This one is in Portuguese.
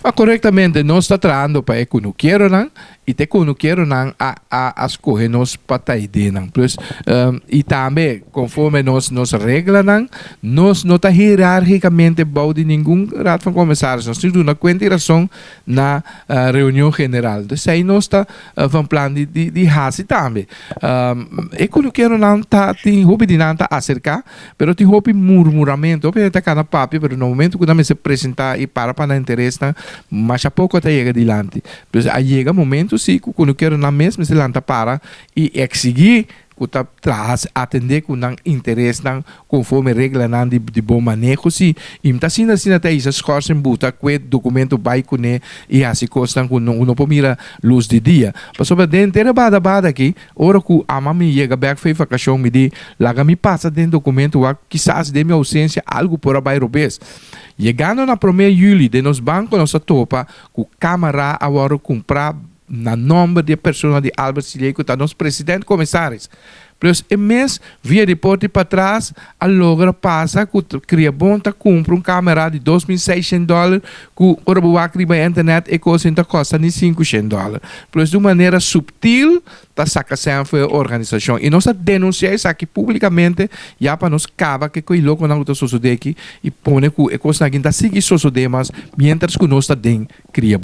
Ma corretamente non sta trando pa e kunu quiero nang ite kunu quiero nang a escoger nos patay din nang plus e também conforme nos regla nang nos não tá hierarquicamente bau de nenhum raad van commissaris nós temos uma quantiração na reunião general dus aí nós tá van plan de hasi também e kunu quiero nang tá tem hobby de nang tá acercar pero tem hobby murmuramento hobby tá cada papi pero no momento que nós se apresentar e para na interesse mas a pouco até chega adiante. Pois aí chega momento sim que quando quero na mesma se lanta para e exigir que tá traz atender com não interesse não conforme regra não de bom manejo sim e tá assim até isso escorce em buta que documento vai com e assim costa com não pode mirar luz de dia. Mas sobre dentro bada aqui ora que a mami chega back foi vacação me di laga me passa dentro documento quizás de minha ausência algo por abaixo robês. Chegando na 1 de julho, de nos bancos, nossa topa, que o Câmara agora comprar na nome de pessoa de Albert Sileco, que está nosso presidente comissários. Plus, e mês, via reporte para trás, a logra passa que cria bom tá compra câmera de $2.600 que o Orabuacri by internet e coisa custa de $500. Plus, de maneira subtil, tá saca sempre a organização. E nós denunciamos isso aqui publicamente, já para nos cava que o louco não está sucedendo aqui e põe que a coisa não está seguindo sucedendo, mas mientras que nós está dentro, cria bom.